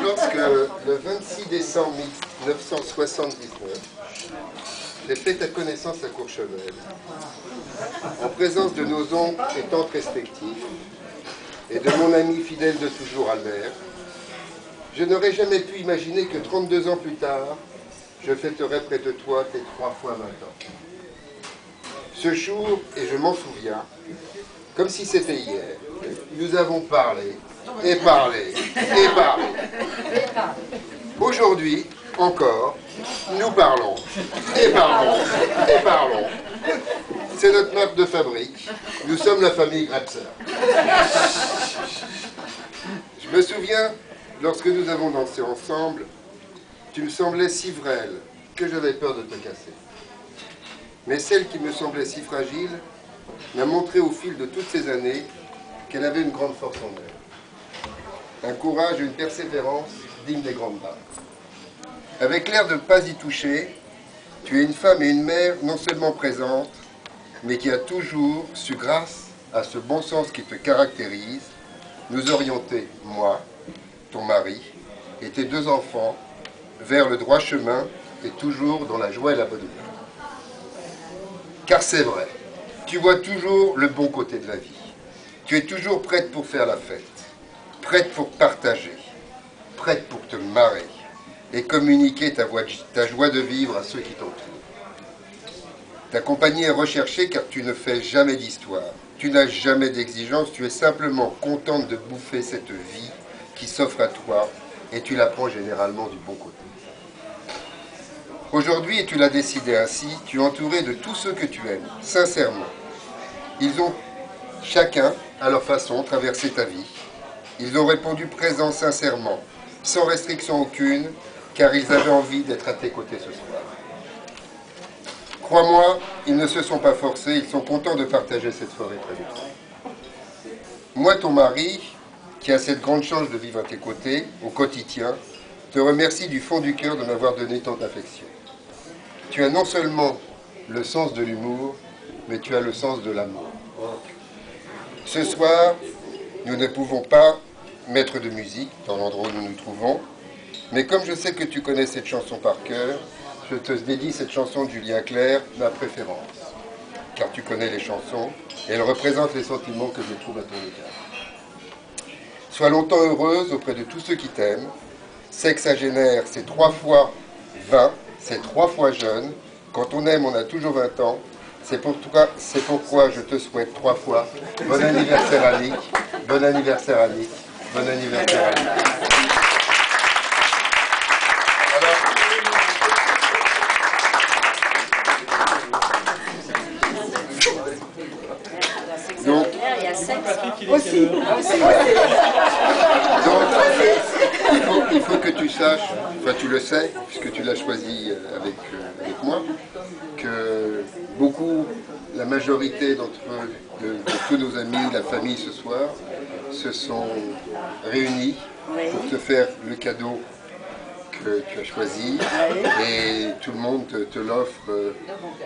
Lorsque, le 26 décembre 1979, j'ai fait ta connaissance à Courchevel, en présence de nos oncles et tantes respectifs, et de mon ami fidèle de toujours, Albert, je n'aurais jamais pu imaginer que 32 ans plus tard, je fêterais près de toi tes 3 fois 20 ans. Ce jour, et je m'en souviens, comme si c'était hier, nous avons parlé, et parlé, et parlé. Aujourd'hui, encore, nous parlons, et parlons, et parlons. C'est notre marque de fabrique. Nous sommes la famille Grabser. Je me souviens, lorsque nous avons dansé ensemble, tu me semblais si frêle que j'avais peur de te casser. Mais celle qui me semblait si fragile m'a montré au fil de toutes ces années qu'elle avait une grande force en elle. Un courage et une persévérance dignes des grandes dames. Avec l'air de ne pas y toucher, tu es une femme et une mère non seulement présentes, mais qui a toujours su, grâce à ce bon sens qui te caractérise, nous orienter, moi, ton mari, et tes 2 enfants, vers le droit chemin et toujours dans la joie et la bonne humeur. Car c'est vrai, tu vois toujours le bon côté de la vie. Tu es toujours prête pour faire la fête, prête pour partager, prête pour te marrer et communiquer ta joie de vivre à ceux qui t'entourent. Ta compagnie est recherchée car tu ne fais jamais d'histoire, tu n'as jamais d'exigence, tu es simplement contente de bouffer cette vie qui s'offre à toi et tu la prends généralement du bon côté. Aujourd'hui, et tu l'as décidé ainsi, tu es entouré de tous ceux que tu aimes, sincèrement. Ils ont chacun, à leur façon, traversé ta vie. Ils ont répondu présent sincèrement, sans restriction aucune, car ils avaient envie d'être à tes côtés ce soir. Crois-moi, ils ne se sont pas forcés, ils sont contents de partager cette soirée près de toi. Moi, ton mari, qui a cette grande chance de vivre à tes côtés, au quotidien, te remercie du fond du cœur de m'avoir donné tant d'affection. Tu as non seulement le sens de l'humour, mais tu as le sens de l'amour. Ce soir, nous ne pouvons pas mettre de musique dans l'endroit où nous nous trouvons, mais comme je sais que tu connais cette chanson par cœur, je te dédie cette chanson de Julien Clerc, ma préférence. Car tu connais les chansons, et elle représente les sentiments que je trouve à ton égard. Sois longtemps heureuse auprès de tous ceux qui t'aiment. Sexagénaire, c'est 3 fois 20, c'est 3 fois jeune. Quand on aime, on a toujours 20 ans. C'est pourquoi je te souhaite 3 fois bon anniversaire Annick, bon anniversaire Annick, bon anniversaire Annick. Donc, aussi. Donc, il faut que tu saches, enfin tu le sais, puisque tu l'as choisi avec moi, que la majorité de tous nos amis, la famille ce soir, se sont réunis pour te faire le cadeau que tu as choisi, et tout le monde te l'offre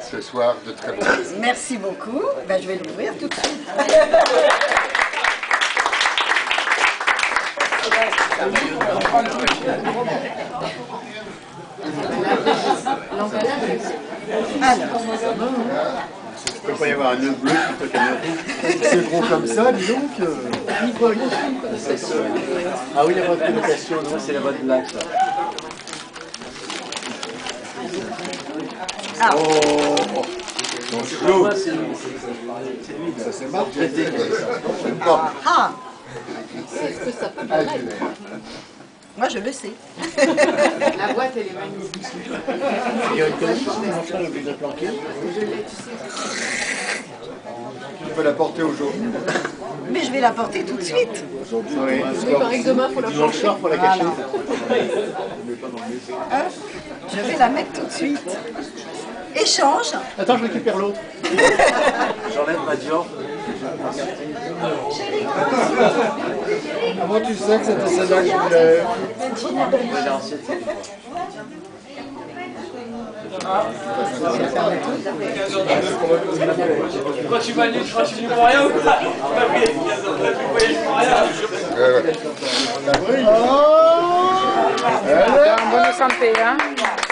ce soir de très bon plaisir. Merci beaucoup, ben, je vais l'ouvrir tout de suite. Il ne peut pas y avoir un œuf bleu plutôt qu'un œuf rouge. C'est gros comme ça, dis donc. Ah oui, la bonne colocation, non, c'est la bonne blague, ça. Ah. Oh, l'eau. C'est lui. Ça c'est mal traité. J'aime pas. Ah. Est-ce que ça peut paraître? Moi je le sais. La boîte elle est magnifique. Il y a une connexion, on va le planquer. Je l'ai, tu sais. Tu peux la porter aujourd'hui. Mais je vais la porter tout de suite. Oui, Oui, pareil que demain, il faut la dimanche soir, il faut la cacher. Hein? Je vais la mettre tout de suite. Échange. Attends, je récupère l'autre. J'enlève ma Dior. Comment tu sais que c'était celle-là que je voulais? Quand tu vas aller, tu crois que tu dis pour rien ou pas? Tu vas briller, tu vas briller pour rien. Oh de santé. Hein.